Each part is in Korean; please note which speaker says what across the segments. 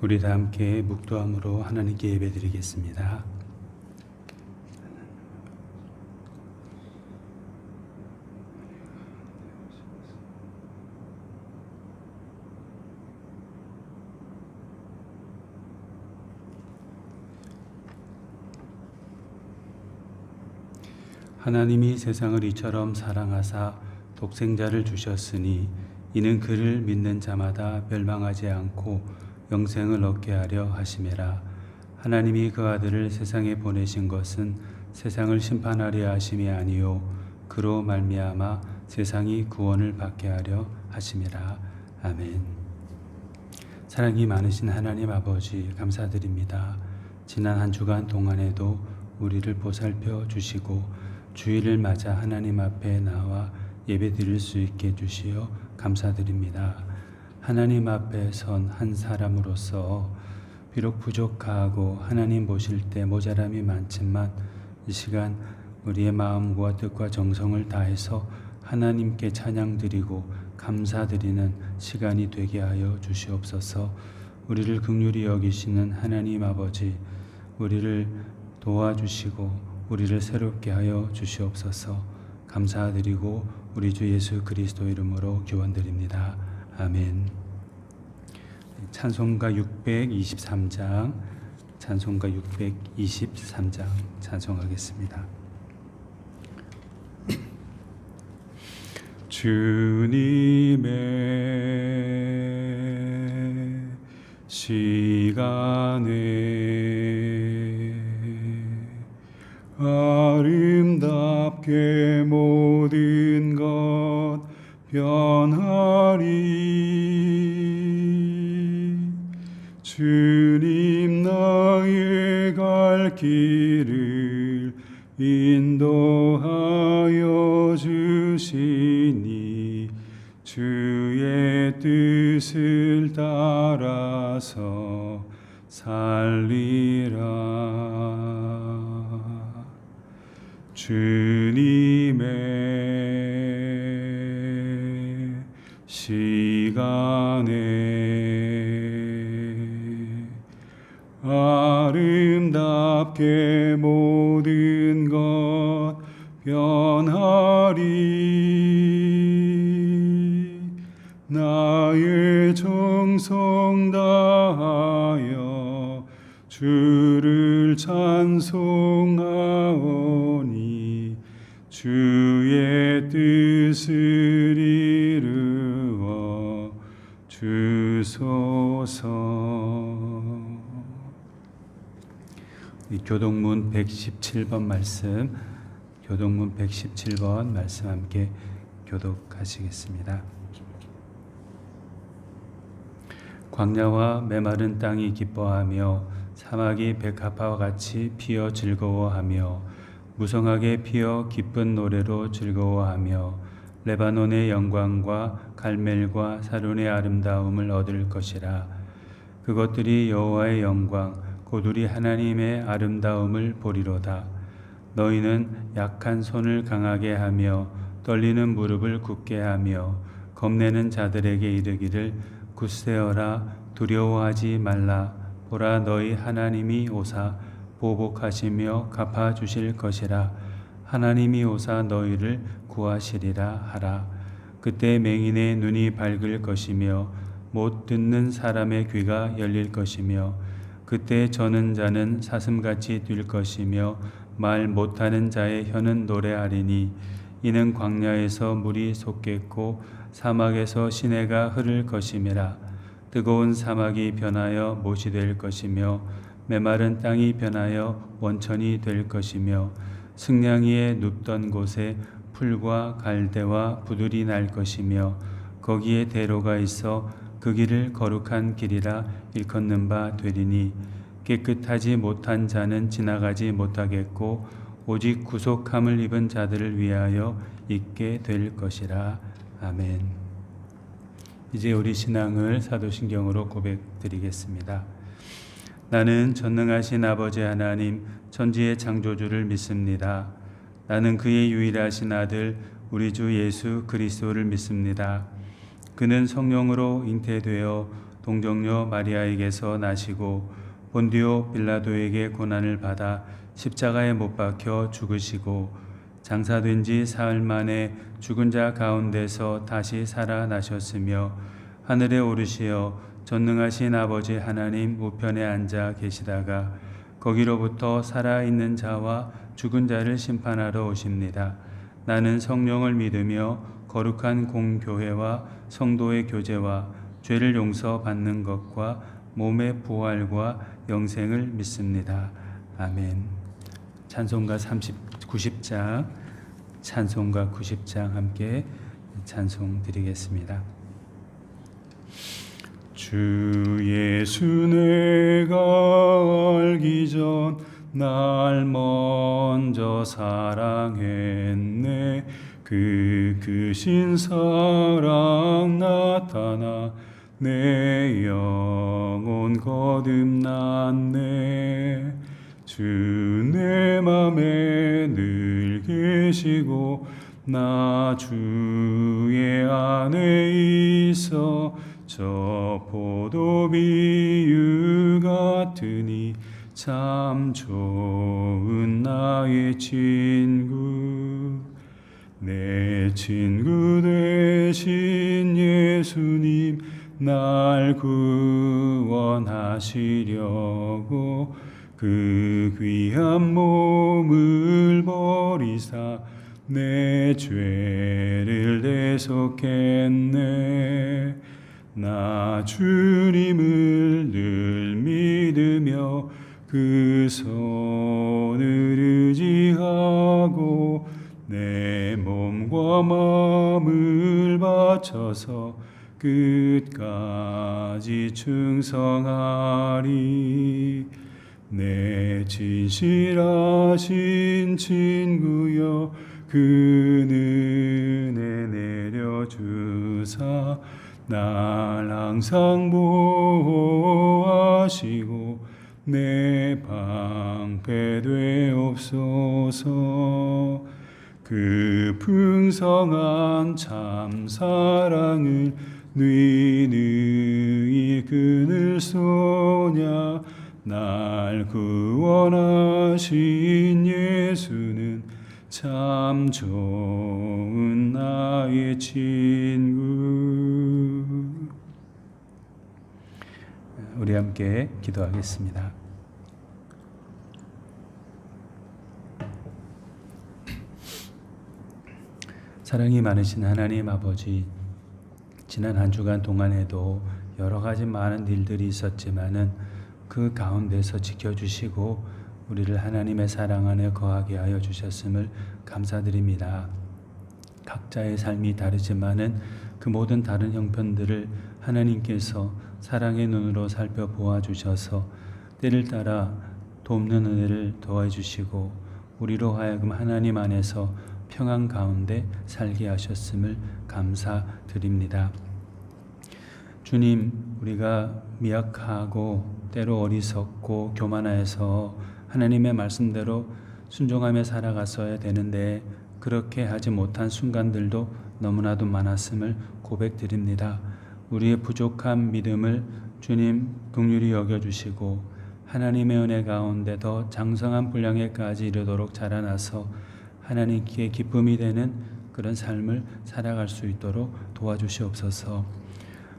Speaker 1: 우리 다 함께 묵도함으로 하나님께 예배드리겠습니다. 하나님이 세상을 이처럼 사랑하사 독생자를 주셨으니 이는 그를 믿는 자마다 멸망하지 않고 영생을 얻게 하려 하심이라. 하나님이 그 아들을 세상에 보내신 것은 세상을 심판하려 하심이 아니요 그로 말미암아 세상이 구원을 받게 하려 하심이라. 아멘. 사랑이 많으신 하나님 아버지 감사드립니다. 지난 한 주간 동안에도 우리를 보살펴 주시고 주일을 맞아 하나님 앞에 나와 예배드릴 수 있게 해주시어 감사드립니다. 하나님 앞에 선 한 사람으로서 비록 부족하고 하나님 보실 때 모자람이 많지만 이 시간 우리의 마음과 뜻과 정성을 다해서 하나님께 찬양드리고 감사드리는 시간이 되게 하여 주시옵소서. 우리를 긍휼히 여기시는 하나님 아버지, 우리를 도와주시고 우리를 새롭게 하여 주시옵소서. 감사드리고 우리 주 예수 그리스도 이름으로 기원드립니다. 아멘. 찬송가 623장 찬송하겠습니다. 주님의 시간에 아름답게 모든 것 변하리. 주님 나의 갈 길을 인도하여 주시니 주의 뜻을 따라서 살리라. 주님의 시간에 아름답게 모든 것 변하리. 나의 정성 다하여 주를 찬송하오니 주의 뜻을 이루어 주소서. 교동문 117번 말씀, 교동문 117번 말씀 함께 교독하시겠습니다. 광야와 메마른 땅이 기뻐하며 사막이 백합화와 같이 피어 즐거워하며 무성하게 피어 기쁜 노래로 즐거워하며 레바논의 영광과 갈멜과 사론의 아름다움을 얻을 것이라. 그것들이 여호와의 영광 곧 우리 하나님의 아름다움을 보리로다. 너희는 약한 손을 강하게 하며 떨리는 무릎을 굳게 하며 겁내는 자들에게 이르기를 굳세어라, 두려워하지 말라. 보라, 너희 하나님이 오사 보복하시며 갚아주실 것이라. 하나님이 오사 너희를 구하시리라 하라. 그때 맹인의 눈이 밝을 것이며 못 듣는 사람의 귀가 열릴 것이며 그때 저는 자는 사슴같이 뛸 것이며 말 못하는 자의 혀는 노래하리니 이는 광야에서 물이 솟겠고 사막에서 시내가 흐를 것임이라. 뜨거운 사막이 변하여 못이 될 것이며 메마른 땅이 변하여 원천이 될 것이며 승냥이에 눕던 곳에 풀과 갈대와 부들이 날 것이며 거기에 대로가 있어 그 길을 거룩한 길이라 일컫는 바 되리니 깨끗하지 못한 자는 지나가지 못하겠고 오직 구속함을 입은 자들을 위하여 있게 될 것이라. 아멘. 이제 우리 신앙을 사도신경으로 고백드리겠습니다. 나는 전능하신 아버지 하나님 천지의 창조주를 믿습니다. 나는 그의 유일하신 아들 우리 주 예수 그리스도를 믿습니다. 그는 성령으로 잉태되어 동정녀 마리아에게서 나시고 본디오 빌라도에게 고난을 받아 십자가에 못 박혀 죽으시고 장사된 지 사흘 만에 죽은 자 가운데서 다시 살아나셨으며 하늘에 오르시어 전능하신 아버지 하나님 우편에 앉아 계시다가 거기로부터 살아있는 자와 죽은 자를 심판하러 오십니다. 나는 성령을 믿으며 거룩한 공교회와 성도의 교제와 죄를 용서받는 것과 몸의 부활과 영생을 믿습니다. 아멘. 찬송가 90장 찬송가 90장 함께 찬송 드리겠습니다. 주 예수 내가 알기 전 날 먼저 사랑했네. 그 크신 사랑 나타나 내 영혼 거듭났네. 주 내 맘에 늘 계시고 나 주의 안에 있어 저 포도 비유 같으니 참 좋은 나의 친구. 내 친구 되신 예수님 날 구원하시려고 그 귀한 몸을 버리사 내 죄를 대속했네. 나 주님을 늘 믿으며 그 손을 의지하고 내 몸과 마음을 바쳐서 끝까지 충성하리. 내 진실하신 친구여 그 은혜 내려주사 날 항상 보호하시고 내 방패 되옵소서. 그 풍성한 참 사랑을 능히 그늘 쏘냐. 날 구원하신 예수는 참 좋은 나의 친구. 우리 함께 기도하겠습니다. 사랑이 많으신 하나님 아버지, 지난 한 주간 동안에도 여러 가지 많은 일들이 있었지만은 그 가운데서 지켜주시고 우리를 하나님의 사랑 안에 거하게 하여 주셨음을 감사드립니다. 각자의 삶이 다르지만은 그 모든 다른 형편들을 하나님께서 사랑의 눈으로 살펴보아 주셔서 때를 따라 돕는 은혜를 더해주시고 우리로 하여금 하나님 안에서 평안 가운데 살게 하셨음을 감사드립니다. 주님, 우리가 미약하고 때로 어리석고 교만해서 하나님의 말씀대로 순종하며 살아갔어야 되는데 그렇게 하지 못한 순간들도 너무나도 많았음을 고백드립니다. 우리의 부족한 믿음을 주님 긍휼히 여겨주시고 하나님의 은혜 가운데 더 장성한 분량에까지 이르도록 자라나서 하나님께 기쁨이 되는 그런 삶을 살아갈 수 있도록 도와주시옵소서.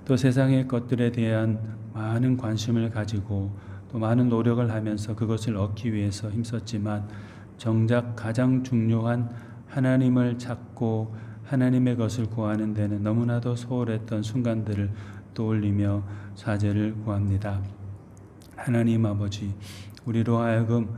Speaker 1: 또 세상의 것들에 대한 많은 관심을 가지고 또 많은 노력을 하면서 그것을 얻기 위해서 힘썼지만 정작 가장 중요한 하나님을 찾고 하나님의 것을 구하는 데는 너무나도 소홀했던 순간들을 떠올리며 사죄를 구합니다. 하나님 아버지, 우리로 하여금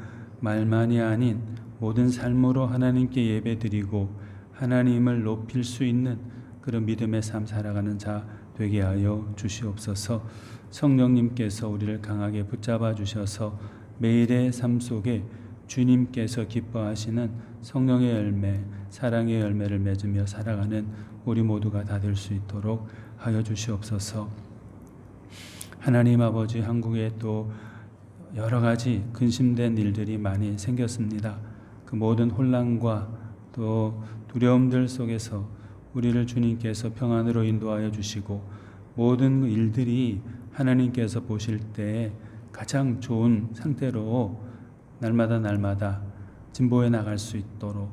Speaker 1: 말만이 아닌 모든 삶으로 하나님께 예배드리고 하나님을 높일 수 있는 그런 믿음의 삶 살아가는 자 되게 하여 주시옵소서. 성령님께서 우리를 강하게 붙잡아 주셔서 매일의 삶 속에 주님께서 기뻐하시는 성령의 열매, 사랑의 열매를 맺으며 살아가는 우리 모두가 다 될 수 있도록 하여 주시옵소서. 하나님 아버지, 한국에 또 여러 가지 근심된 일들이 많이 생겼습니다. 그 모든 혼란과 또 두려움들 속에서 우리를 주님께서 평안으로 인도하여 주시고 모든 일들이 하나님께서 보실 때 가장 좋은 상태로 날마다 진보해 나갈 수 있도록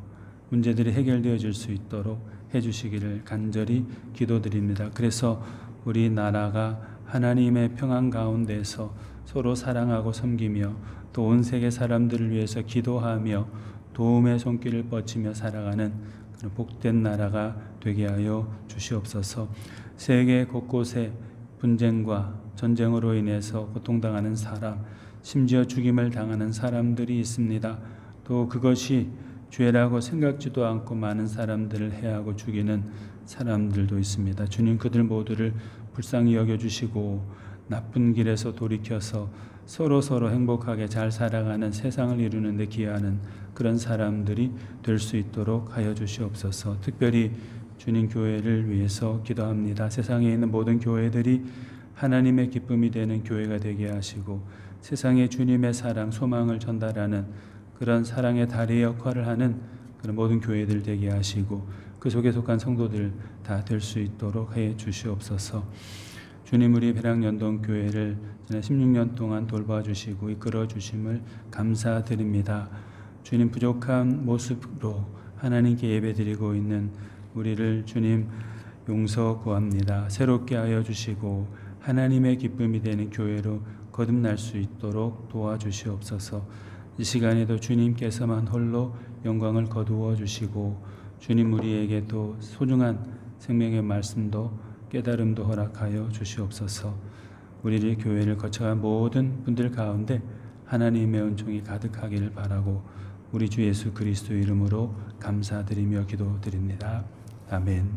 Speaker 1: 문제들이 해결되어질 수 있도록 해주시기를 간절히 기도드립니다. 그래서 우리나라가 하나님의 평안 가운데서 서로 사랑하고 섬기며 또 온 세계 사람들을 위해서 기도하며 도움의 손길을 뻗치며 살아가는 그런 복된 나라가 되게 하여 주시옵소서. 세계 곳곳에 분쟁과 전쟁으로 인해서 고통당하는 사람, 심지어 죽임을 당하는 사람들이 있습니다. 또 그것이 죄라고 생각지도 않고 많은 사람들을 해하고 죽이는 사람들도 있습니다. 주님, 그들 모두를 불쌍히 여겨주시고 나쁜 길에서 돌이켜서 서로 행복하게 잘 살아가는 세상을 이루는 데 기여하는 그런 사람들이 될 수 있도록 하여 주시옵소서. 특별히 주님 교회를 위해서 기도합니다. 세상에 있는 모든 교회들이 하나님의 기쁨이 되는 교회가 되게 하시고 세상에 주님의 사랑, 소망을 전달하는 그런 사랑의 다리 역할을 하는 그런 모든 교회들 되게 하시고 그 속에 속한 성도들 다 될 수 있도록 해 주시옵소서. 주님, 우리 배랑연동교회를 지난 16년 동안 돌봐주시고 이끌어주심을 감사드립니다. 주님, 부족한 모습으로 하나님께 예배드리고 있는 우리를 주님 용서 구합니다. 새롭게 하여 주시고 하나님의 기쁨이 되는 교회로 거듭날 수 있도록 도와주시옵소서. 이 시간에도 주님께서만 홀로 영광을 거두어 주시고 주님, 우리에게 또 소중한 생명의 말씀도 깨달음도 허락하여 주시옵소서. 우리를 교회를 거쳐간 모든 분들 가운데 하나님의 은총이 가득하기를 바라고 우리 주 예수 그리스도 이름으로 감사드리며 기도드립니다. 아멘.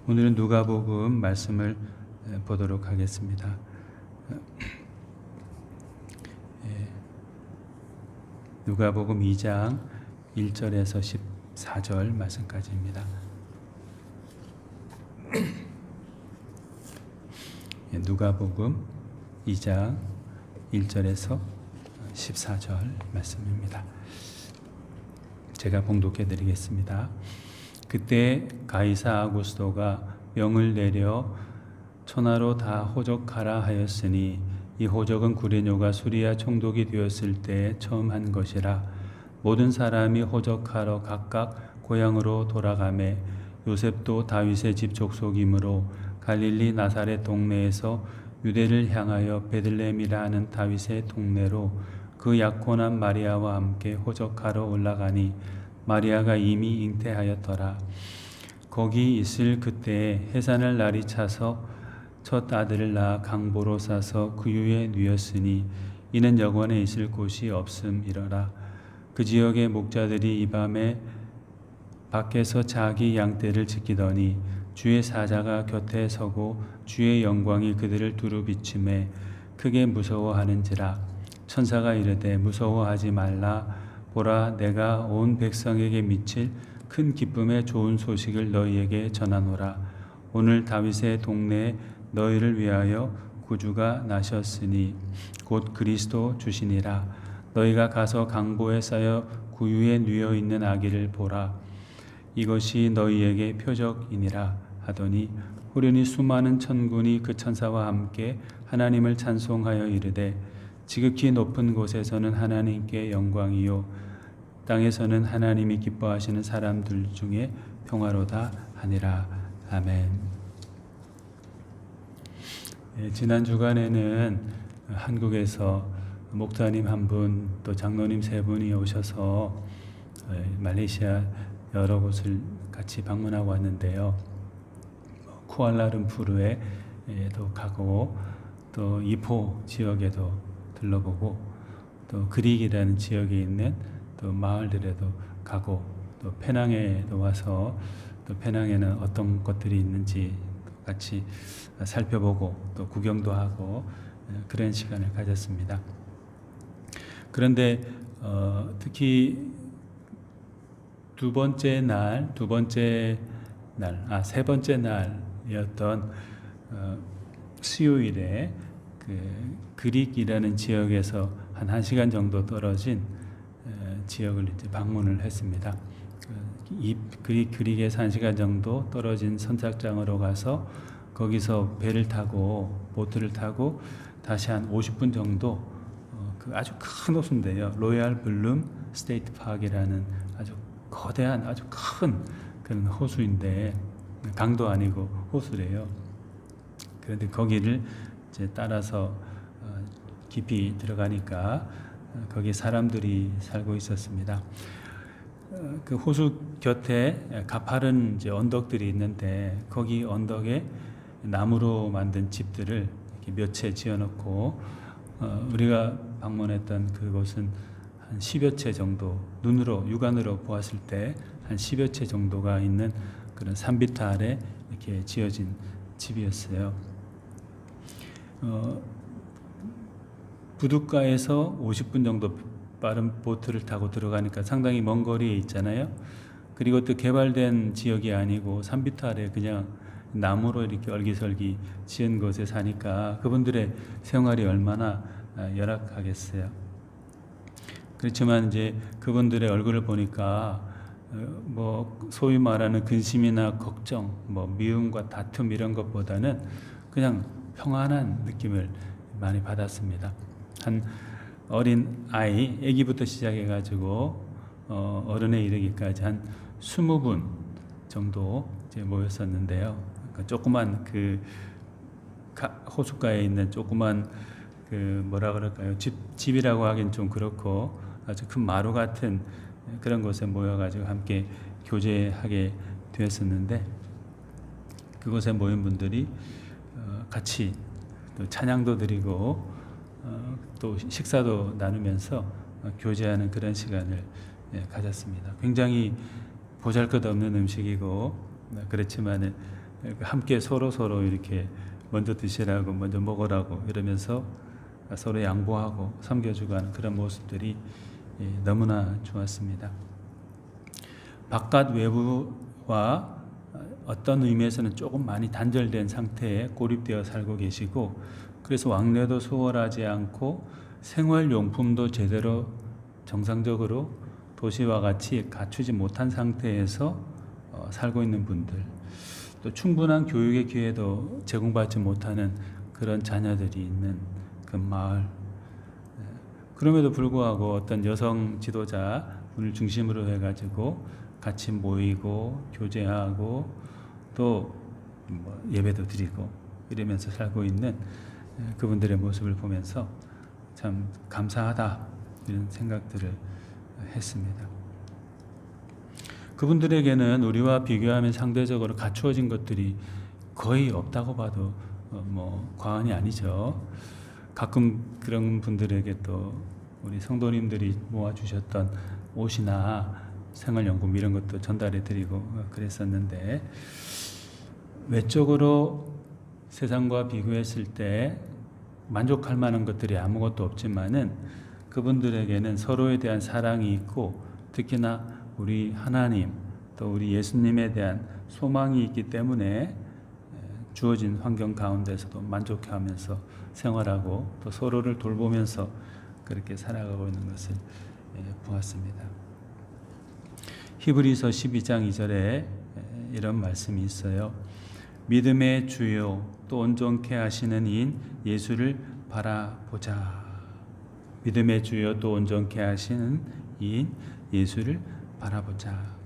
Speaker 1: 오늘은 누가복음 말씀을 보도록 하겠습니다. 누가복음 2장 1절에서 14절 말씀까지입니다. 누가복음 2장 1절에서 14절 말씀입니다. 제가 봉독해 드리겠습니다. 그때 가이사 아구스도가 명을 내려 천하로 다 호적하라 하였으니 이 호적은 구레뇨가 수리아 총독이 되었을 때 처음 한 것이라. 모든 사람이 호적하러 각각 고향으로 돌아가매 요셉도 다윗의 집 족속이므로 갈릴리 나사렛 동네에서 유대를 향하여 베들레헴이라 하는 다윗의 동네로 그 약혼한 마리아와 함께 호적하러 올라가니 마리아가 이미 잉태하였더라. 거기 있을 그때에 해산할 날이 차서 첫 아들을 낳아 강보로 싸서 구유에 누였으니 이는 여관에 있을 곳이 없음이러라. 그 지역의 목자들이 이 밤에 밖에서 자기 양떼를 지키더니 주의 사자가 곁에 서고 주의 영광이 그들을 두루 비추매 크게 무서워하는지라. 천사가 이르되 무서워하지 말라. 보라, 내가 온 백성에게 미칠 큰 기쁨의 좋은 소식을 너희에게 전하노라. 오늘 다윗의 동네에 너희를 위하여 구주가 나셨으니 곧 그리스도 주시니라. 너희가 가서 강보에 쌓여 구유에 누워 있는 아기를 보라. 이것이 너희에게 표적이니라 하더니 호련히 수많은 천군이 그 천사와 함께 하나님을 찬송하여 이르되 지극히 높은 곳에서는 하나님께 영광이요 땅에서는 하나님이 기뻐하시는 사람들 중에 평화로다 하니라. 아멘. 지난 주간에는 한국에서 목사님 한 분, 또 장로님 세 분이 오셔서 말레이시아 여러 곳을 같이 방문하고 왔는데요. 쿠알라룸푸르에도 가고 또 이포 지역에도 들러보고 또 그릭이라는 지역에 있는 또 마을들에도 가고 또 페낭에도 와서 또 페낭에는 어떤 것들이 있는지 같이 살펴보고 또 구경도 하고 그런 시간을 가졌습니다. 그런데 특히 세 번째 날이었던 수요일에 그 그릭이라는 지역에서 한 1시간 정도 떨어진 지역을 이제 방문을 했습니다. 이 그릭에서 1시간 정도 떨어진 선착장으로 가서 거기서 배를 타고 보트를 타고 다시 한 50분 정도 그 아주 큰 호수인데요. 로얄 블룸 스테이트 파크이라는 아주 거대한 아주 큰 그런 호수인데 강도 아니고 호수래요. 그런데 거기를 이제 따라서 깊이 들어가니까 거기 사람들이 살고 있었습니다. 그 호수 곁에 가파른 이제 언덕들이 있는데 거기 언덕에 나무로 만든 집들을 이렇게 몇 채 지어놓고 우리가 방문했던 그곳은 한 10여 채 정도 눈으로 육안으로 보았을 때 한 10여 채 정도가 있는 그런 산비탈 아래 이렇게 지어진 집이었어요. 부둣가에서 50분 정도 빠른 보트를 타고 들어가니까 상당히 먼 거리에 있잖아요. 그리고 또 개발된 지역이 아니고 산비탈 아래 그냥 나무로 이렇게 얼기설기 지은 곳에 사니까 그분들의 생활이 얼마나 열악하겠어요. 그렇지만 이제 그분들의 얼굴을 보니까 뭐 소위 말하는 근심이나 걱정, 뭐 미움과 다툼 이런 것보다는 그냥 평안한 느낌을 많이 받았습니다. 한 어린 아이, 아기부터 시작해가지고 어른에 이르기까지 한 20분 정도 이제 모였었는데요. 그러니까 조그만 그 호숫가에 있는 조그만 그 뭐라 그럴까요? 집이라고 하긴 좀 그렇고 아주 큰 마루 같은 그런 곳에 모여가지고 함께 교제하게 되었었는데 그곳에 모인 분들이 같이 또 찬양도 드리고 또 식사도 나누면서 교제하는 그런 시간을 가졌습니다. 굉장히 보잘것없는 음식이고 그렇지만 함께 서로 이렇게 먼저 드시라고 먼저 먹으라고 이러면서 서로 양보하고 섬겨주고 하는 그런 모습들이 너무나 좋았습니다. 바깥 외부와 어떤 의미에서는 조금 많이 단절된 상태에 고립되어 살고 계시고 그래서 왕래도 수월하지 않고 생활용품도 제대로 정상적으로 도시와 같이 갖추지 못한 상태에서 살고 있는 분들, 또 충분한 교육의 기회도 제공받지 못하는 그런 자녀들이 있는 그 마을. 그럼에도 불구하고 어떤 여성 지도자 분을 중심으로 해가지고 같이 모이고 교제하고 또 예배도 드리고 이러면서 살고 있는 그분들의 모습을 보면서 참 감사하다 이런 생각들을 했습니다. 그분들에게는 우리와 비교하면 상대적으로 갖추어진 것들이 거의 없다고 봐도 뭐 과언이 아니죠. 가끔 그런 분들에게 또 우리 성도님들이 모아주셨던 옷이나 생활용품 이런 것도 전달해 드리고 그랬었는데 외적으로 세상과 비교했을 때 만족할 만한 것들이 아무것도 없지만은 그분들에게는 서로에 대한 사랑이 있고 특히나 우리 하나님 또 우리 예수님에 대한 소망이 있기 때문에 주어진 환경 가운데서도 만족해하면서 생활하고 또 서로를 돌보면서 그렇게 살아가고 있는 것을 보았습니다. 히브리서 12장 2절에 이런 말씀이 있어요. 믿음의 주요 또 온전케 하시는 이인 예수를 바라보자. 믿음의 주요 또 온전케 하시는 이인 예수를 바라보자.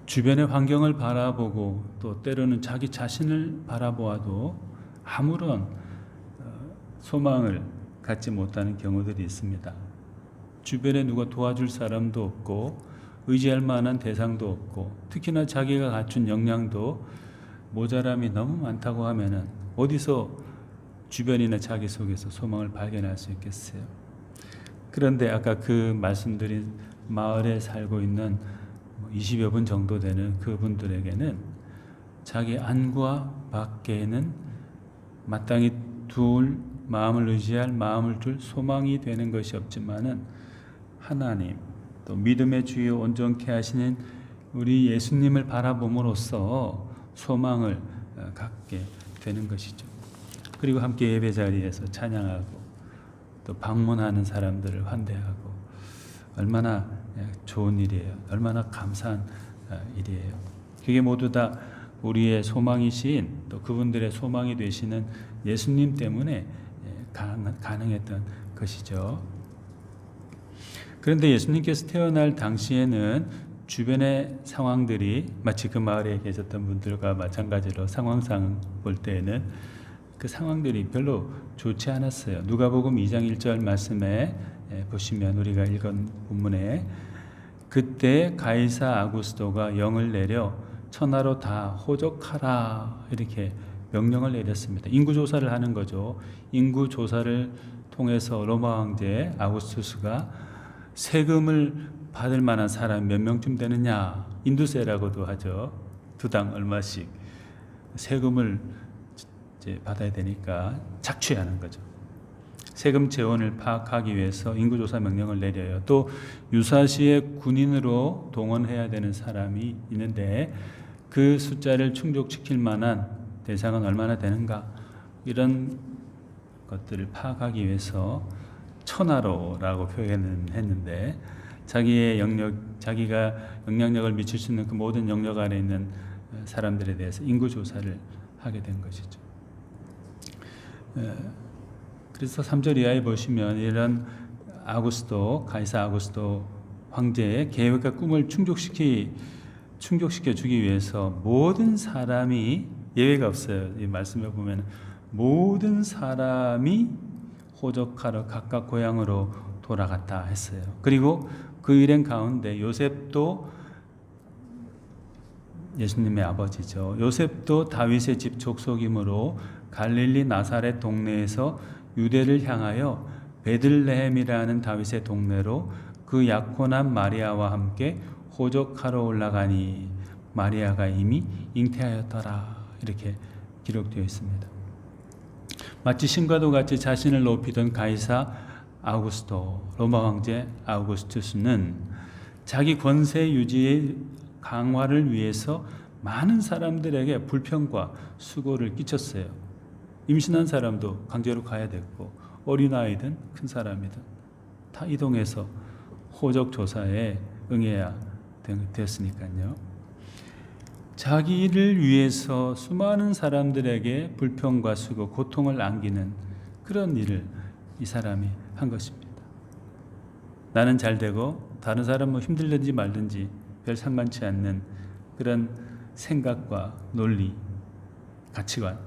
Speaker 1: 주변의 환경을 바라보고 또 때로는 자기 자신을 바라보아도 아무런 소망을 갖지 못하는 경우들이 있습니다. 주변에 누가 도와줄 사람도 없고 의지할 만한 대상도 없고 특히나 자기가 갖춘 역량도 모자람이 너무 많다고 하면은 어디서 주변이나 자기 속에서 소망을 발견할 수 있겠어요. 그런데 아까 그 말씀드린 마을에 살고 있는 20여 분 정도 되는 그분들에게는 자기 안과 밖에는 마땅히 둘 마음을 의지할 마음을 둘 소망이 되는 것이 없지만은 하나님 또 믿음의 주여 온전케 하시는 우리 예수님을 바라봄으로써 소망을 갖게 되는 것이죠. 그리고 함께 예배 자리에서 찬양하고 또 방문하는 사람들을 환대하고 얼마나 좋은 일이에요. 얼마나 감사한 일이에요. 그게 모두 다 우리의 소망이신 또 그분들의 소망이 되시는 예수님 때문에 가능했던 것이죠. 그런데 예수님께서 태어날 당시에는 주변의 상황들이 마치 그 마을에 계셨던 분들과 마찬가지로 상황상 볼 때에는 그 상황들이 별로 좋지 않았어요. 누가복음 2장 1절 말씀에 보시면 우리가 읽은 본문에 그때 가이사 아구스도가 영을 내려 천하로 다 호적하라 이렇게 명령을 내렸습니다. 인구조사를 하는 거죠. 인구조사를 통해서 로마 황제 아구스투스가 세금을 받을 만한 사람이 몇 명쯤 되느냐, 인두세라고도 하죠. 두당 얼마씩 세금을 이제 받아야 되니까 착취하는 거죠. 세금 재원을 파악하기 위해서 인구조사 명령을 내려요. 또 유사시에 군인으로 동원해야 되는 사람이 있는데 그 숫자를 충족시킬 만한 대상은 얼마나 되는가, 이런 것들을 파악하기 위해서 천하로라고 표현을 했는데 자기가 영향력을 미칠 수 있는 그 모든 영역 안에 있는 사람들에 대해서 인구조사를 하게 된 것이죠. 그래서 3절 이하에 보시면 이런 가이사 아구스도 황제의 계획과 꿈을 충족시켜 주기 위해서 모든 사람이, 예외가 없어요. 이 말씀에 보면 모든 사람이 호적하러 각각 고향으로 돌아갔다 했어요. 그리고 그 일행 가운데 요셉도, 예수님의 아버지죠. 요셉도 다윗의 집 족속이므로 갈릴리 나사렛 동네에서 유대를 향하여 베들레헴이라는 다윗의 동네로 그 약혼한 마리아와 함께 호적하러 올라가니 마리아가 이미 잉태하였더라, 이렇게 기록되어 있습니다. 마치 신과도 같이 자신을 높이던 가이사 아우구스토, 로마 황제 아우구스투스는 자기 권세 유지의 강화를 위해서 많은 사람들에게 불평과 수고를 끼쳤어요. 임신한 사람도 강제로 가야 됐고 어린아이든 큰 사람이든 다 이동해서 호적 조사에 응해야 됐으니까요. 자기를 위해서 수많은 사람들에게 불평과 수고, 고통을 안기는 그런 일을 이 사람이 한 것입니다. 나는 잘 되고 다른 사람은 힘들든지 말든지 별 상관치 않는 그런 생각과 논리, 가치관,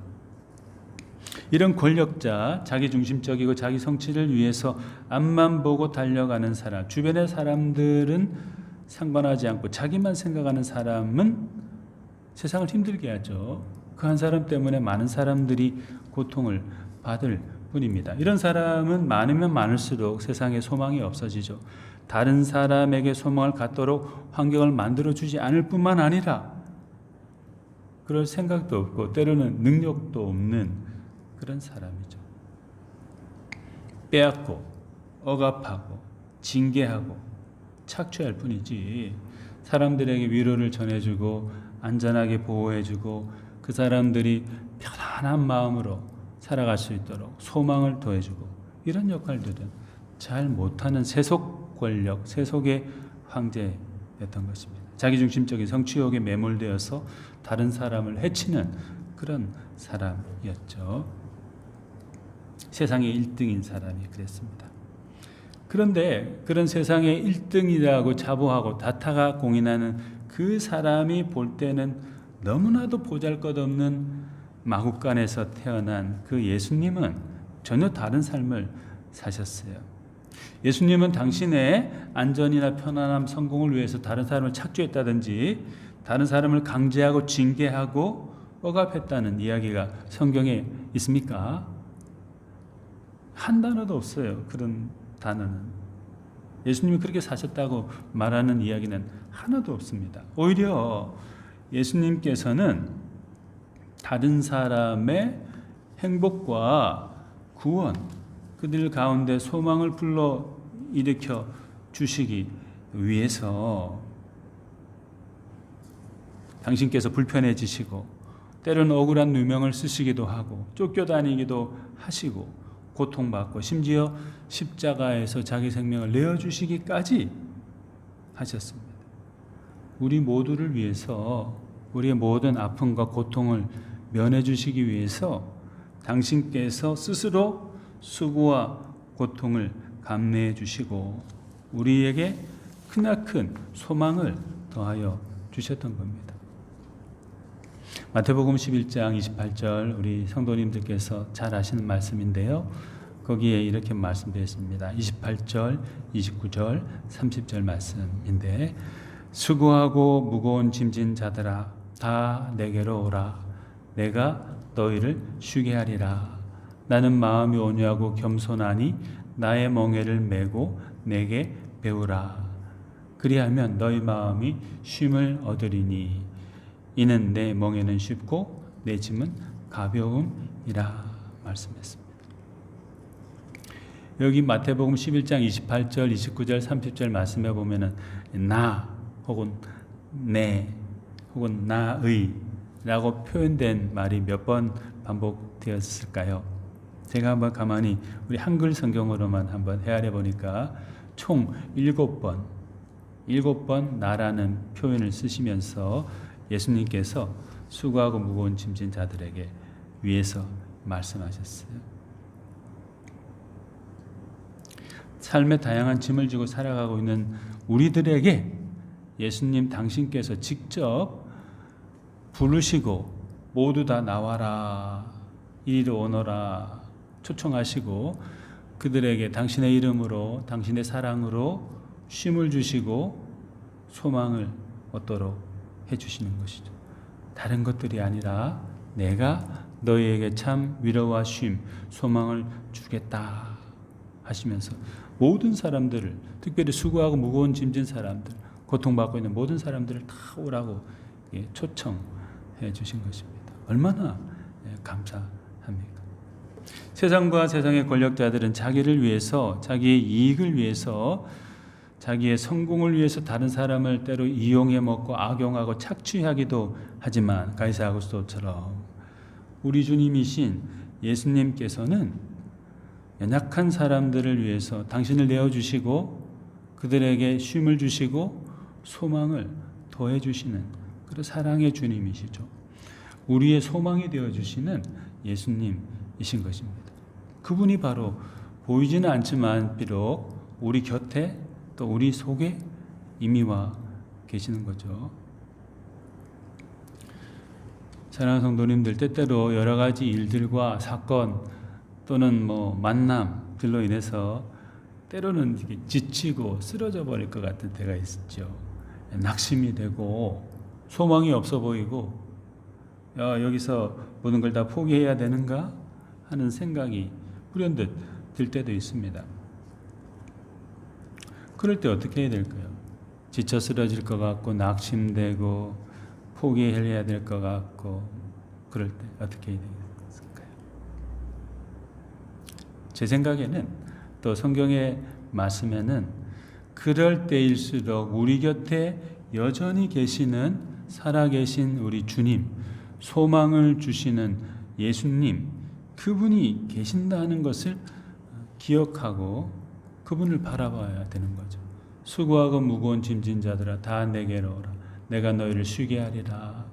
Speaker 1: 이런 권력자, 자기중심적이고 자기 성취를 위해서 앞만 보고 달려가는 사람, 주변의 사람들은 상관하지 않고 자기만 생각하는 사람은 세상을 힘들게 하죠. 그 한 사람 때문에 많은 사람들이 고통을 받을 뿐입니다. 이런 사람은 많으면 많을수록 세상에 소망이 없어지죠. 다른 사람에게 소망을 갖도록 환경을 만들어주지 않을 뿐만 아니라 그럴 생각도 없고 때로는 능력도 없는 그런 사람이죠. 빼앗고 억압하고 징계하고 착취할 뿐이지 사람들에게 위로를 전해주고 안전하게 보호해주고 그 사람들이 편안한 마음으로 살아갈 수 있도록 소망을 더해주고 이런 역할들은 잘 못하는 세속 권력, 세속의 황제였던 것입니다. 자기중심적인 성취욕에 매몰되어서 다른 사람을 해치는 그런 사람이었죠. 세상의 1등인 사람이 그랬습니다. 그런데 그런 세상의 1등이라고 자부하고 다타가 공인하는 그 사람이 볼 때는 너무나도 보잘것없는 마국간에서 태어난 그 예수님은 전혀 다른 삶을 사셨어요. 예수님은 당신의 안전이나 편안함, 성공을 위해서 다른 사람을 착취했다든지 다른 사람을 강제하고 징계하고 억압했다는 이야기가 성경에 있습니까? 한 단어도 없어요. 그런 단어는. 예수님이 그렇게 사셨다고 말하는 이야기는 하나도 없습니다. 오히려 예수님께서는 다른 사람의 행복과 구원, 그들 가운데 소망을 불러일으켜 주시기 위해서 당신께서 불편해지시고 때로는 억울한 누명을 쓰시기도 하고 쫓겨다니기도 하시고 고통받고 심지어 십자가에서 자기 생명을 내어주시기까지 하셨습니다. 우리 모두를 위해서 우리의 모든 아픔과 고통을 면해 주시기 위해서 당신께서 스스로 수고와 고통을 감내해 주시고 우리에게 크나큰 소망을 더하여 주셨던 겁니다. 마태복음 11장 28절 우리 성도님들께서 잘 아시는 말씀인데요. 거기에 이렇게 말씀되어 있습니다. 28절, 29절, 30절 말씀인데 수고하고 무거운 짐진 자들아 다 내게로 오라. 내가 너희를 쉬게 하리라. 나는 마음이 온유하고 겸손하니 나의 멍에를 메고 내게 배우라. 그리하면 너희 마음이 쉼을 얻으리니 이는 내 멍에는 쉽고 내 짐은 가벼움이라 말씀했습니다. 여기 마태복음 11장 28절, 29절, 30절 말씀해 보면은 나 혹은 내 혹은 나의 라고 표현된 말이 몇 번 반복되었을까요? 제가 한번 가만히 우리 한글 성경으로만 한번 헤아려 보니까 총 7번 나라는 표현을 쓰시면서 예수님께서 수고하고 무거운 짐진 자들에게 위해서 말씀하셨어요. 삶의 다양한 짐을 지고 살아가고 있는 우리들에게 예수님 당신께서 직접 부르시고 모두 다 나와라 이리로 오너라 초청하시고 그들에게 당신의 이름으로 당신의 사랑으로 쉼을 주시고 소망을 얻도록 해주시는 것이죠. 다른 것들이 아니라 내가 너희에게 참 위로와 쉼 소망을 주겠다 하시면서 모든 사람들을 특별히 수고하고 무거운 짐진 사람들 고통받고 있는 모든 사람들을 다 오라고 초청해 주신 것입니다. 얼마나 감사합니까? 세상과 세상의 권력자들은 자기를 위해서 자기의 이익을 위해서 자기의 성공을 위해서 다른 사람을 때로 이용해 먹고 악용하고 착취하기도 하지만 가이사 아구스토처럼 우리 주님이신 예수님께서는 연약한 사람들을 위해서 당신을 내어주시고 그들에게 쉼을 주시고 소망을 더해주시는 그런 사랑의 주님이시죠. 우리의 소망이 되어주시는 예수님이신 것입니다. 그분이 바로 보이지는 않지만 비록 우리 곁에 또 우리 속에 이미 와 계시는 거죠. 사랑하는 성도님들, 때때로 여러 가지 일들과 사건 또는 만남들로 인해서 때로는 지치고 쓰러져 버릴 것 같은 때가 있죠. 낙심이 되고 소망이 없어 보이고 여기서 모든 걸 다 포기해야 되는가 하는 생각이 불현듯 들 때도 있습니다. 그럴 때 어떻게 해야 될까요? 지쳐 쓰러질 것 같고 낙심되고 포기해야 될 것 같고 그럴 때 어떻게 해야 될까요? 제 생각에는 또 성경의 말씀에는 그럴 때일수록 우리 곁에 여전히 계시는 살아계신 우리 주님, 소망을 주시는 예수님, 그분이 계신다는 것을 기억하고 그분을 바라봐야 되는 거죠. 수고하고 무거운 짐진 자들아 다 내게로 오라. 내가 너희를 쉬게 하리라.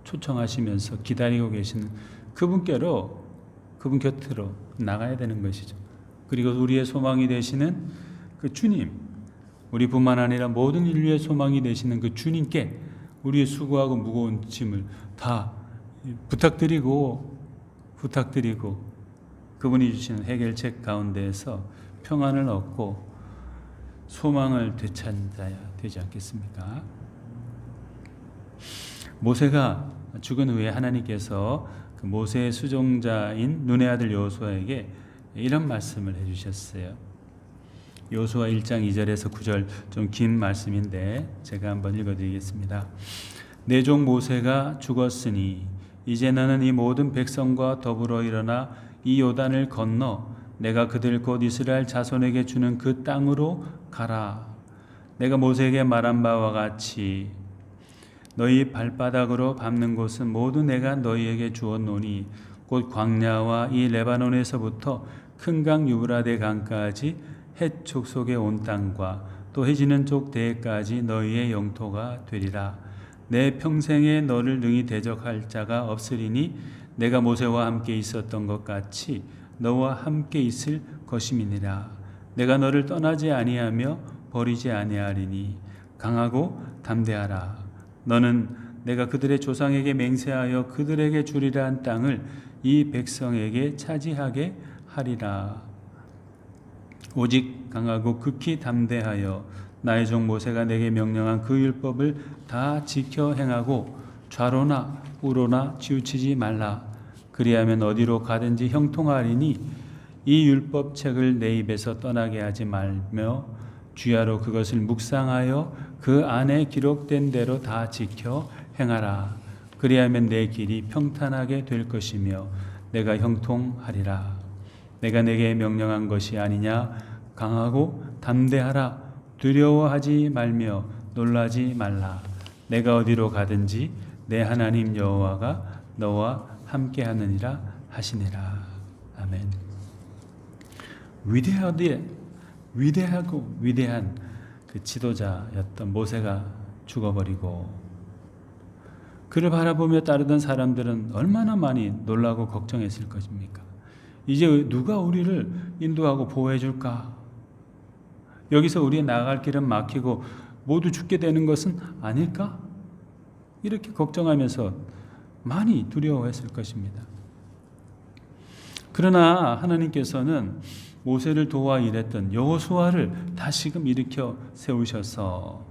Speaker 1: 초청하시면서 기다리고 계시는 그분께로 그분 곁으로 나가야 되는 것이죠. 그리고 우리의 소망이 되시는 그 주님, 우리뿐만 아니라 모든 인류의 소망이 되시는 그 주님께 우리의 수고하고 무거운 짐을 다 부탁드리고 그분이 주시는 해결책 가운데에서 평안을 얻고 소망을 되찾아야 되지 않겠습니까? 모세가 죽은 후에 하나님께서 그 모세의 수종자인 눈의 아들 여호수아에게 이런 말씀을 해주셨어요. 여호수아 1장 2절에서 9절 좀 긴 말씀인데 제가 한번 읽어드리겠습니다. 내 종 모세가 죽었으니 이제 너는 이 모든 백성과 더불어 일어나 이 요단을 건너 내가 그들 곧 이스라엘 자손에게 주는 그 땅으로 가라. 내가 모세에게 말한 바와 같이 너희 발바닥으로 밟는 곳은 모두 내가 너희에게 주었노니 곧 광야와 이 레바논에서부터 큰 강 유브라데 강까지 헷 족속에 온 땅과 또 해지는 쪽 대해까지 너희의 영토가 되리라. 내 평생에 너를 능히 대적할 자가 없으리니 내가 모세와 함께 있었던 것 같이 너와 함께 있을 것임이니라. 내가 너를 떠나지 아니하며 버리지 아니하리니 강하고 담대하라. 너는 내가 그들의 조상에게 맹세하여 그들에게 주리라 한 땅을 이 백성에게 차지하게 하리라. 오직 강하고 극히 담대하여 나의 종 모세가 내게 명령한 그 율법을 다 지켜 행하고 좌로나 우로나 치우치지 말라. 그리하면 어디로 가든지 형통하리니 이 율법책을 내 입에서 떠나게 하지 말며 주야로 그것을 묵상하여 그 안에 기록된 대로 다 지켜 행하라. 그리하면 내 길이 평탄하게 될 것이며 내가 형통하리라. 내가 내게 명령한 것이 아니냐. 강하고 담대하라. 두려워하지 말며 놀라지 말라. 내가 어디로 가든지 내 하나님 여호와가 너와 함께하느니라 하시니라. 아멘. 위대하고 위대한 그 지도자였던 모세가 죽어버리고 그를 바라보며 따르던 사람들은 얼마나 많이 놀라고 걱정했을 것입니까? 이제 누가 우리를 인도하고 보호해 줄까? 여기서 우리의 나아갈 길은 막히고 모두 죽게 되는 것은 아닐까? 이렇게 걱정하면서 많이 두려워했을 것입니다. 그러나 하나님께서는 모세를 도와 일했던 여호수아를 다시금 일으켜 세우셔서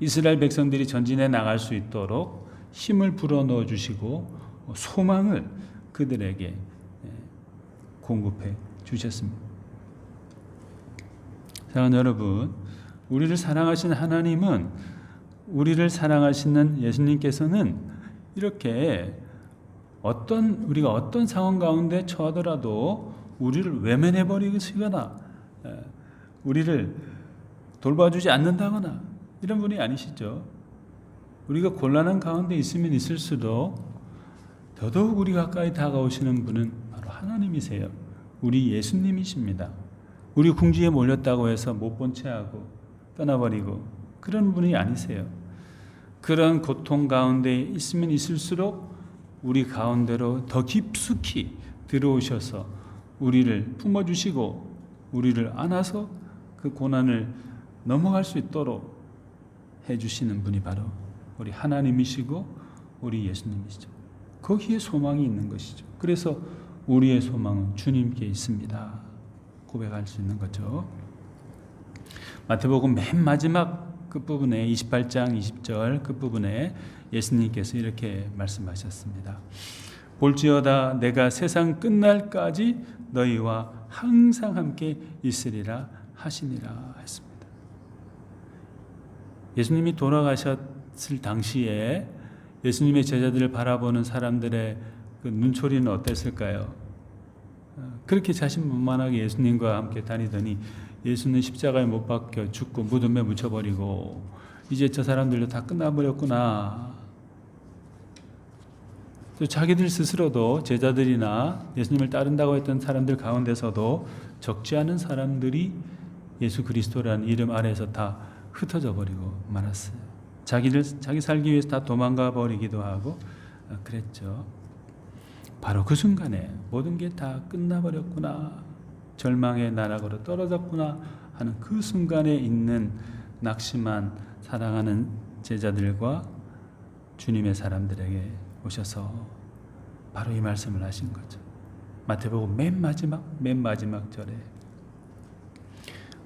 Speaker 1: 이스라엘 백성들이 전진해 나갈 수 있도록 힘을 불어넣어 주시고 소망을 그들에게 공급해 주셨습니다. 사랑하는 여러분, 우리를 사랑하신 하나님은, 우리를 사랑하시는 예수님께서는 이렇게 우리가 어떤 상황 가운데 처하더라도 우리를 외면해 버리시거나 우리를 돌봐주지 않는다거나 이런 분이 아니시죠. 우리가 곤란한 가운데 있으면 있을수록 더더욱 우리 가까이 다가오시는 분은 바로 하나님이세요. 우리 예수님이십니다. 우리 궁지에 몰렸다고 해서 못 본 채하고 떠나버리고 그런 분이 아니세요. 그런 고통 가운데 있으면 있을수록 우리 가운데로 더 깊숙이 들어오셔서 우리를 품어주시고 우리를 안아서 그 고난을 넘어갈 수 있도록 해주시는 분이 바로 우리 하나님이시고 우리 예수님이시죠. 거기에 소망이 있는 것이죠. 그래서 우리의 소망은 주님께 있습니다. 고백할 수 있는 거죠. 마태복음 맨 마지막 끝부분에 28장 20절 끝부분에 예수님께서 이렇게 말씀하셨습니다. 볼지어다 내가 세상 끝날까지 너희와 항상 함께 있으리라 하시니라 했습니다. 예수님이 돌아가셨을 당시에 예수님의 제자들을 바라보는 사람들의 그 눈초리는 어땠을까요? 그렇게 자신만만하게 예수님과 함께 다니더니 예수는 십자가에 못 박혀 죽고 무덤에 묻혀버리고 이제 저 사람들도 다 끝나버렸구나. 또 자기들 스스로도 제자들이나 예수님을 따른다고 했던 사람들 가운데서도 적지 않은 사람들이 예수 그리스도라는 이름 아래에서 다 흩어져 버리고 말았어요. 자기 살기 위해서 다 도망가 버리기도 하고 그랬죠. 바로 그 순간에 모든 게 다 끝나버렸구나, 절망의 나락으로 떨어졌구나 하는 그 순간에 있는 낙심한 사랑하는 제자들과 주님의 사람들에게 오셔서 바로 이 말씀을 하신 거죠. 마태복음 맨 마지막 절에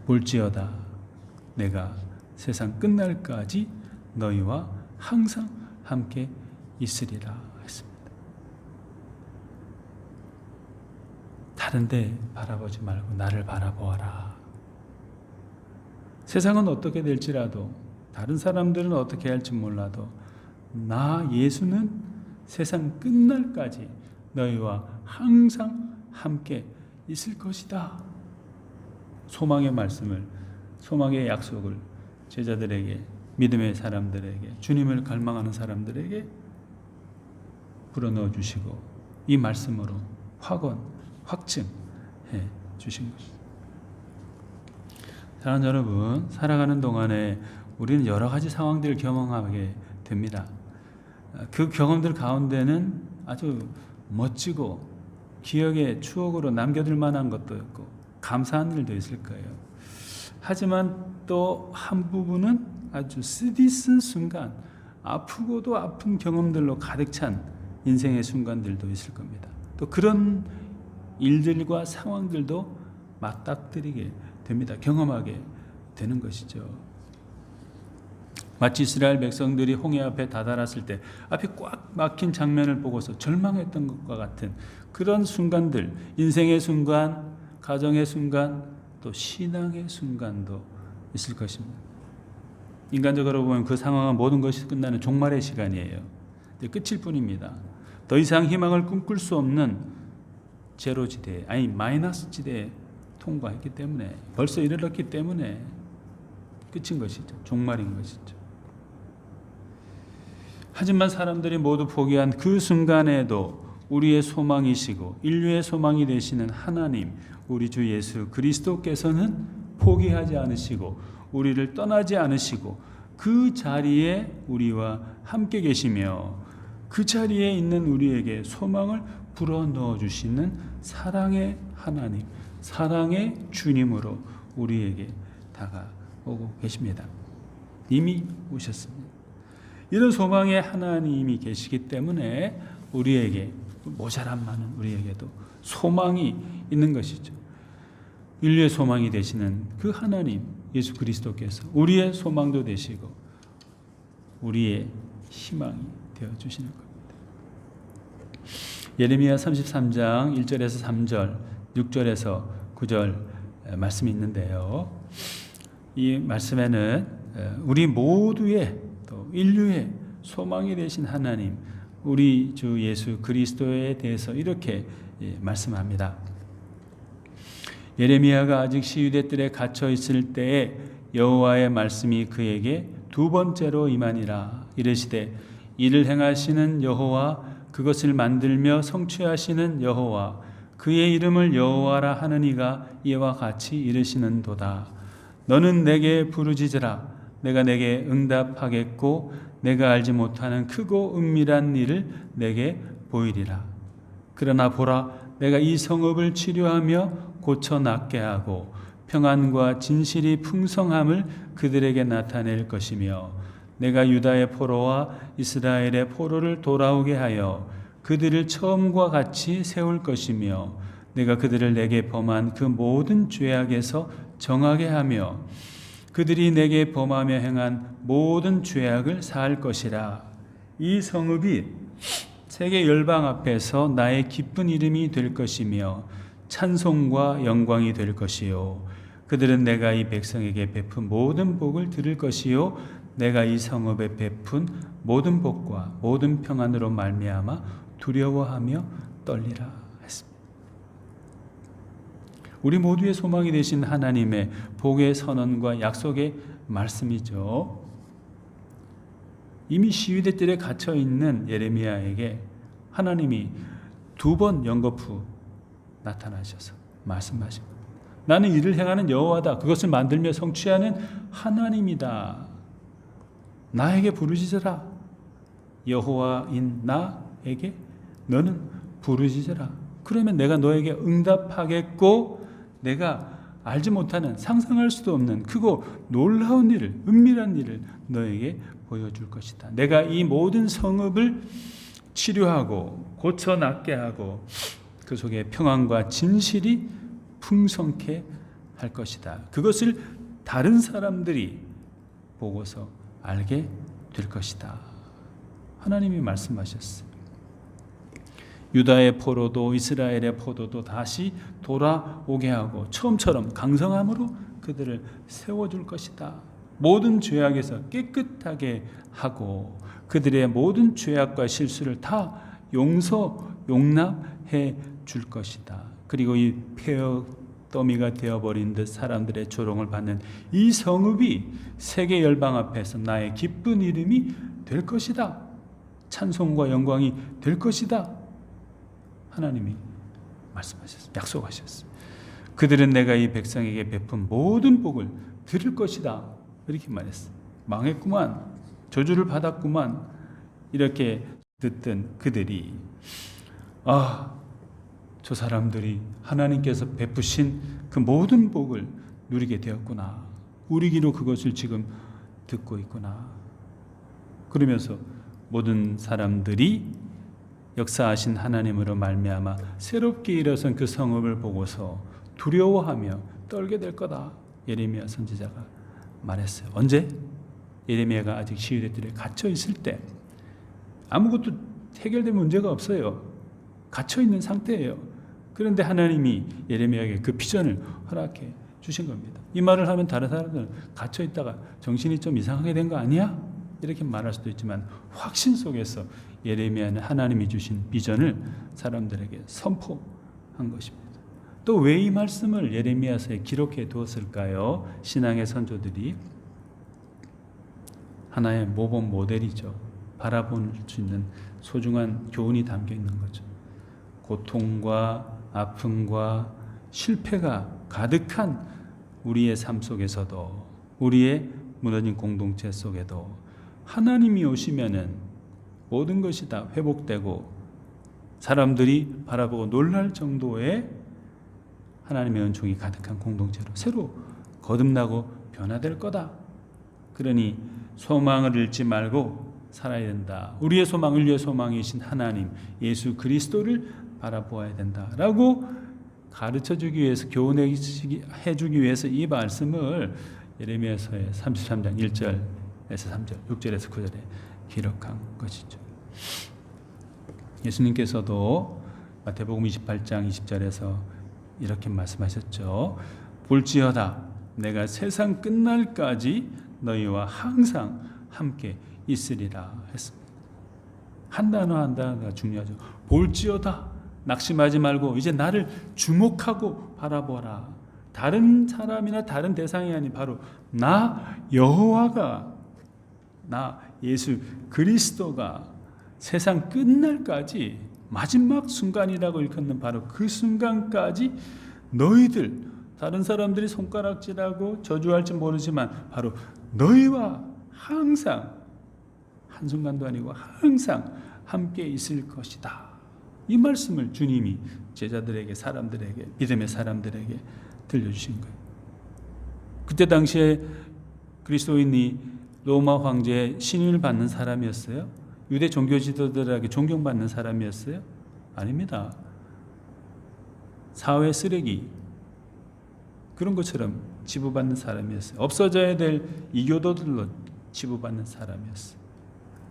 Speaker 1: 볼지어다 내가 세상 끝날까지 너희와 항상 함께 있으리라 했습니다. 다른 데 바라보지 말고 나를 바라보아라. 세상은 어떻게 될지라도 다른 사람들은 어떻게 할지 몰라도 나 예수는 세상 끝날까지 너희와 항상 함께 있을 것이다. 소망의 말씀을, 소망의 약속을 제자들에게, 믿음의 사람들에게, 주님을 갈망하는 사람들에게 불어넣어 주시고 이 말씀으로 확증해 주신 것입니다. 사랑하는 여러분, 살아가는 동안에 우리는 여러 가지 상황들을 경험하게 됩니다. 그 경험들 가운데는 아주 멋지고 기억의 추억으로 남겨둘 만한 것도 있고 감사한 일도 있을 거예요. 하지만 또 한 부분은 아주 쓰디쓴 순간, 아프고도 아픈 경험들로 가득 찬 인생의 순간들도 있을 겁니다. 또 그런 일들과 상황들도 맞닥뜨리게 됩니다. 경험하게 되는 것이죠. 마치 이스라엘 백성들이 홍해 앞에 다다랐을 때 앞이 꽉 막힌 장면을 보고서 절망했던 것과 같은 그런 순간들, 인생의 순간, 가정의 순간, 또 신앙의 순간도 있을 것입니다. 인간적으로 보면 그 상황은 모든 것이 끝나는 종말의 시간이에요. 끝일 뿐입니다. 더 이상 희망을 꿈꿀 수 없는 제로지대, 아니 마이너스 지대에 통과했기 때문에, 벌써 이르렀기 때문에 끝인 것이죠. 종말인 것이죠. 하지만 사람들이 모두 포기한 그 순간에도 우리의 소망이시고 인류의 소망이 되시는 하나님, 우리 주 예수 그리스도께서는 포기하지 않으시고 우리를 떠나지 않으시고 그 자리에 우리와 함께 계시며 그 자리에 있는 우리에게 소망을 불어넣어 주시는 사랑의 하나님, 사랑의 주님으로 우리에게 다가오고 계십니다. 이미 오셨습니다. 이런 소망의 하나님이 계시기 때문에 우리에게, 모자람 많은 우리에게도 소망이 있는 것이죠. 인류의 소망이 되시는 그 하나님 예수 그리스도께서 우리의 소망도 되시고 우리의 희망이 되어주시는 겁니다. 예레미야 33장 1절에서 3절, 6절에서 9절 말씀이 있는데요. 이 말씀에는 우리 모두의 또 인류의 소망이 되신 하나님, 우리 주 예수 그리스도에 대해서 이렇게 말씀합니다. 예레미야가 아직 시위대 뜰에 갇혀 있을 때에 여호와의 말씀이 그에게 두 번째로 임하니라. 이르시되 이를 행하시는 여호와, 그것을 만들며 성취하시는 여호와, 그의 이름을 여호와라 하는 이가 이와 같이 이르시는도다. 너는 내게 부르짖으라. 내가 내게 응답하겠고 내가 알지 못하는 크고 은밀한 일을 내게 보이리라. 그러나 보라, 내가 이 성읍을 치료하며 고쳐 낫게 하고 평안과 진실이 풍성함을 그들에게 나타낼 것이며 내가 유다의 포로와 이스라엘의 포로를 돌아오게 하여 그들을 처음과 같이 세울 것이며 내가 그들을 내게 범한 그 모든 죄악에서 정하게 하며 그들이 내게 범하며 행한 모든 죄악을 사할 것이라. 이 성읍이 세계 열방 앞에서 나의 기쁜 이름이 될 것이며 찬송과 영광이 될 것이요 그들은 내가 이 백성에게 베푼 모든 복을 들을 것이요 내가 이 성읍에 베푼 모든 복과 모든 평안으로 말미암아 두려워하며 떨리라 했습니다. 우리 모두의 소망이 되신 하나님의 복의 선언과 약속의 말씀이죠. 이미 시위대 뜰에 갇혀 있는 예레미야에게 하나님이 두 번 연거푸 나타나셔서 말씀하십니다. 나는 이를 행하는 여호와다. 그것을 만들며 성취하는 하나님이다. 나에게 부르짖으라. 여호와인 나에게 너는 부르짖으라. 그러면 내가 너에게 응답하겠고 내가 알지 못하는, 상상할 수도 없는 크고 놀라운 일을, 은밀한 일을 너에게 보여줄 것이다. 내가 이 모든 성읍을 치료하고 고쳐 낫게 하고 그 속에 평안과 진실이 풍성케 할 것이다. 그것을 다른 사람들이 보고서 알게 될 것이다. 하나님이 말씀하셨어요. 유다의 포로도 이스라엘의 포도도 다시 돌아오게 하고 처음처럼 강성함으로 그들을 세워줄 것이다. 모든 죄악에서 깨끗하게 하고 그들의 모든 죄악과 실수를 다 용납해 줄 것이다. 그리고 이 폐허더미가 되어버린 듯 사람들의 조롱을 받는 이 성읍이 세계 열방 앞에서 나의 기쁜 이름이 될 것이다. 찬송과 영광이 될 것이다. 하나님이 말씀하셨어요. 약속하셨어요. 그들은 내가 이 백성에게 베푼 모든 복을 들을 것이다. 이렇게 말했어요. 망했구만. 저주를 받았구만. 이렇게 듣던 그들이 저 사람들이 하나님께서 베푸신 그 모든 복을 누리게 되었구나. 우리 귀로 그것을 지금 듣고 있구나. 그러면서 모든 사람들이 역사하신 하나님으로 말미암아 새롭게 일어선 그 성읍을 보고서 두려워하며 떨게 될 거다. 예레미야 선지자가 말했어요. 언제? 예레미야가 아직 시위대 뜰에 갇혀 있을 때. 아무것도 해결된 문제가 없어요. 갇혀 있는 상태예요. 그런데 하나님이 예레미야에게 그 비전을 허락해 주신 겁니다. 이 말을 하면 다른 사람들은 갇혀 있다가 정신이 좀 이상하게 된 거 아니야? 이렇게 말할 수도 있지만 확신 속에서 예레미야는 하나님이 주신 비전을 사람들에게 선포한 것입니다. 또 왜 이 말씀을 예레미야서에 기록해 두었을까요? 신앙의 선조들이 하나의 모범 모델이죠. 바라볼 수 있는 소중한 교훈이 담겨 있는 거죠. 고통과 아픔과 실패가 가득한 우리의 삶 속에서도, 우리의 무너진 공동체 속에도 하나님이 오시면은 모든 것이 다 회복되고 사람들이 바라보고 놀랄 정도의 하나님의 은총이 가득한 공동체로 새로 거듭나고 변화될 거다. 그러니 소망을 잃지 말고 살아야 된다. 우리의 소망, 인류의 소망이신 하나님 예수 그리스도를 바라보아야 된다라고 가르쳐주기 위해서, 교훈해 주기 위해서 이 말씀을 예레미야서의 33장 1절에서 3절, 6절에서 9절에 기록한 것이죠. 예수님께서도 마태복음 28장 20절에서 이렇게 말씀하셨죠. 볼지어다 내가 세상 끝날까지 너희와 항상 함께 있으리라 했습니다. 한 단어가 중요하죠. 볼지어다. 낙심하지 말고 이제 나를 주목하고 바라보라. 다른 사람이나 다른 대상이 아닌 바로 나 여호와가, 나 예수 그리스도가 세상 끝날까지, 마지막 순간이라고 일컫는 바로 그 순간까지 너희들, 다른 사람들이 손가락질하고 저주할지 모르지만 바로 너희와 항상, 한순간도 아니고 항상 함께 있을 것이다. 이 말씀을 주님이 제자들에게, 사람들에게, 믿음의 사람들에게 들려주신 거예요. 그때 당시에 그리스도인이 로마 황제의 신임을 받는 사람이었어요? 유대 종교 지도자들에게 존경받는 사람이었어요? 아닙니다. 사회 쓰레기, 그런 것처럼 치부받는 사람이었어요. 없어져야 될 이교도들로 치부받는 사람이었어요.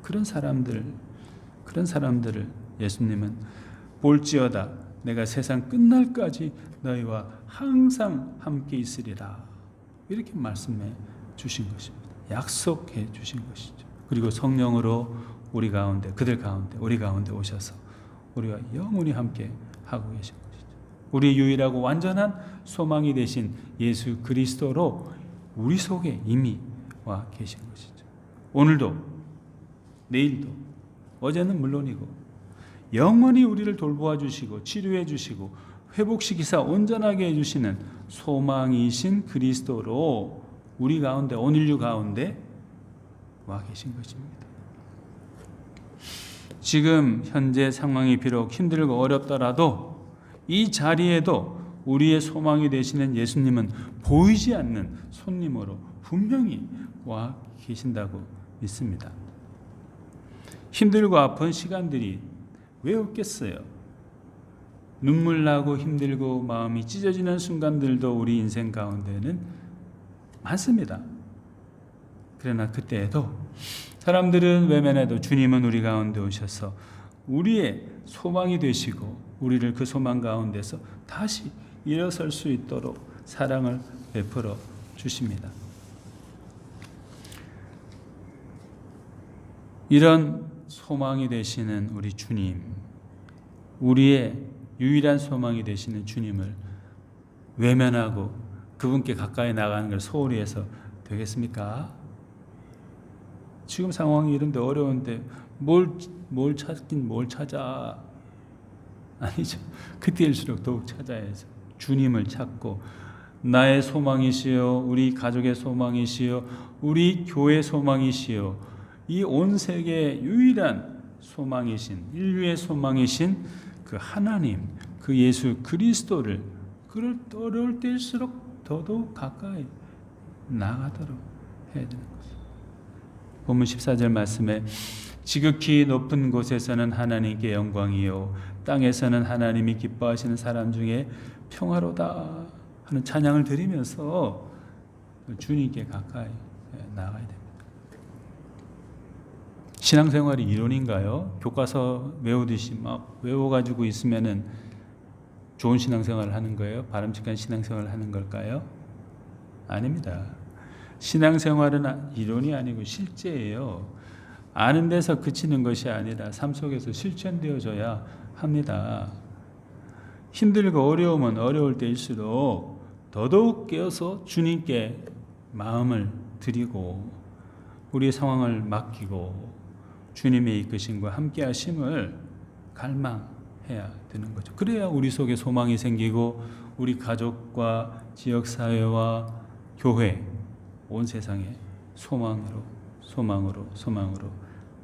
Speaker 1: 그런 사람들을 예수님은 볼지어다 내가 세상 끝날까지 너희와 항상 함께 있으리라, 이렇게 말씀해 주신 것입니다. 약속해 주신 것이죠. 그리고 성령으로 우리 가운데, 그들 가운데, 우리 가운데 오셔서 우리와 영원히 함께 하고 계신 것이죠. 우리의 유일하고 완전한 소망이 되신 예수 그리스도로 우리 속에 이미 와 계신 것이죠. 오늘도, 내일도, 어제는 물론이고 영원히 우리를 돌보아 주시고 치료해 주시고 회복시키사 온전하게 해주시는 소망이신 그리스도로 우리 가운데, 온 인류 가운데 와 계신 것입니다. 지금 현재 상황이 비록 힘들고 어렵더라도 이 자리에도 우리의 소망이 되시는 예수님은 보이지 않는 손님으로 분명히 와 계신다고 믿습니다. 힘들고 아픈 시간들이 왜 없겠어요? 눈물 나고 힘들고 마음이 찢어지는 순간들도 우리 인생 가운데는 많습니다. 그러나 그때에도 사람들은 외면해도 주님은 우리 가운데 오셔서 우리의 소망이 되시고 우리를 그 소망 가운데서 다시 일어설 수 있도록 사랑을 베풀어 주십니다. 이런 소망이 되시는 우리 주님, 우리의 유일한 소망이 되시는 주님을 외면하고 그분께 가까이 나가는 걸 소홀히 해서 되겠습니까? 지금 상황이 이런데 어려운데 뭘 찾긴 뭘 찾아? 아니죠. 그때일수록 더욱 찾아야죠. 주님을 찾고 나의 소망이시요, 우리 가족의 소망이시요, 우리 교회 소망이시요, 이 온 세계의 유일한 소망이신, 인류의 소망이신 그 하나님, 그 예수 그리스도를 그를 어려울 때일수록 더더욱 가까이 나가도록 해야 되는 것입니다. 본문 14절 말씀에 지극히 높은 곳에서는 하나님께 영광이요 땅에서는 하나님이 기뻐하시는 사람 중에 평화로다 하는 찬양을 드리면서 주님께 가까이 나가야 됩니다. 신앙생활이 이론인가요? 교과서 외우듯이 막 외워가지고 있으면은 좋은 신앙생활을 하는 거예요? 바람직한 신앙생활을 하는 걸까요? 아닙니다. 신앙생활은 이론이 아니고 실제예요. 아는 데서 그치는 것이 아니라 삶 속에서 실천되어져야 합니다. 힘들고 어려우면 어려울 때일수록 더더욱 깨어서 주님께 마음을 드리고 우리의 상황을 맡기고 주님의 이끄심과 함께 하심을 갈망해야 되는 거죠. 그래야 우리 속에 소망이 생기고 우리 가족과 지역사회와 교회, 온 세상에 소망으로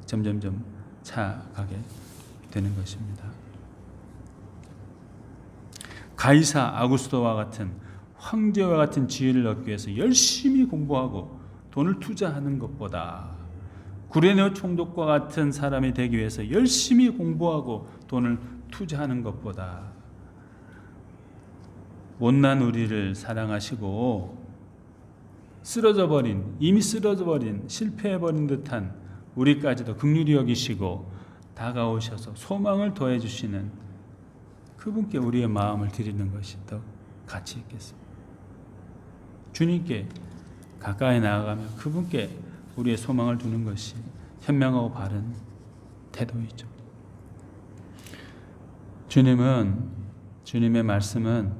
Speaker 1: 점점점 차가게 되는 것입니다. 가이사 아구스토와 같은 황제와 같은 지위를 얻기 위해서 열심히 공부하고 돈을 투자하는 것보다 구레네 총독과 같은 사람이 되기 위해서 열심히 공부하고 돈을 투자하는 것보다 못난 우리를 사랑하시고 이미 쓰러져 버린 실패해버린 듯한 우리까지도 긍휼히 여기시고 다가오셔서 소망을 더해주시는 그분께 우리의 마음을 드리는 것이 더 가치 있겠습니다. 주님께 가까이 나아가며 그분께 우리의 소망을 두는 것이 현명하고 바른 태도이죠. 주님의 말씀은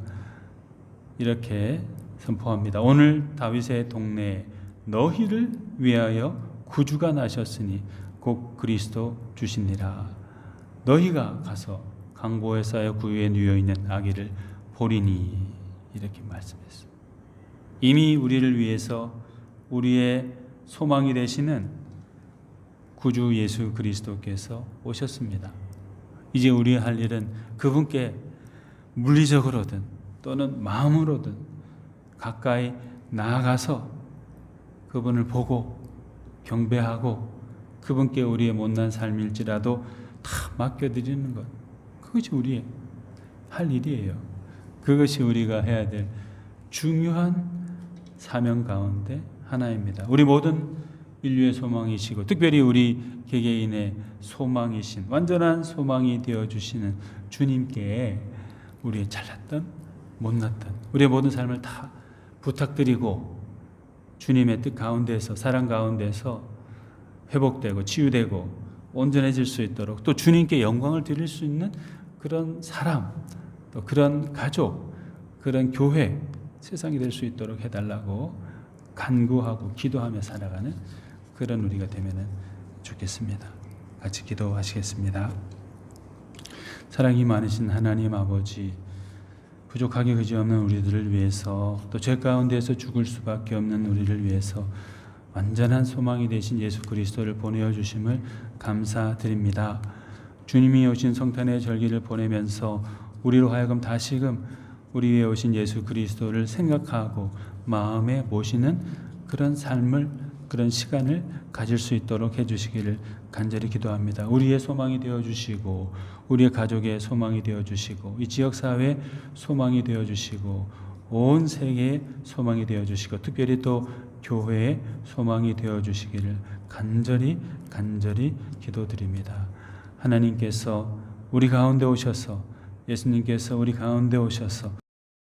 Speaker 1: 이렇게 선포합니다. 오늘 다윗의 동네에 너희를 위하여 구주가 나셨으니 곧 그리스도 주시니라. 너희가 가서 강보에 쌓여 구유에 누워 있는 아기를 보리니 이렇게 말씀했습니다. 이미 우리를 위해서 우리의 소망이 되시는 구주 예수 그리스도께서 오셨습니다. 이제 우리의 할 일은 그분께 물리적으로든 또는 마음으로든 가까이 나아가서 그분을 보고 경배하고 그분께 우리의 못난 삶일지라도 다 맡겨드리는 것, 그것이 우리의 할 일이에요. 그것이 우리가 해야 될 중요한 사명 가운데 하나입니다. 우리 모든 인류의 소망이시고 특별히 우리 개개인의 소망이신 완전한 소망이 되어주시는 주님께 우리의 잘났던 못났던 우리의 모든 삶을 다 부탁드리고 주님의 뜻 가운데서 사랑 가운데서 회복되고 치유되고 온전해질 수 있도록 또 주님께 영광을 드릴 수 있는 그런 사람 또 그런 가족 그런 교회 세상이 될 수 있도록 해달라고 간구하고 기도하며 살아가는 그런 우리가 되면 좋겠습니다. 같이 기도하시겠습니다. 사랑이 많으신 하나님 아버지, 부족하게 그지없는 우리들을 위해서 또 죄 가운데에서 죽을 수밖에 없는 우리를 위해서 완전한 소망이 되신 예수 그리스도를 보내어 주심을 감사드립니다. 주님이 오신 성탄의 절기를 보내면서 우리로 하여금 다시금 우리 위에 오신 예수 그리스도를 생각하고 마음에 모시는 그런 삶을 그런 시간을 가질 수 있도록 해주시기를 간절히 기도합니다. 우리의 소망이 되어주시고 우리의 가족의 소망이 되어주시고 이 지역사회의 소망이 되어주시고 온 세계의 소망이 되어주시고 특별히 또 교회의 소망이 되어주시기를 간절히 기도드립니다. 하나님께서 우리 가운데 오셔서 예수님께서 우리 가운데 오셔서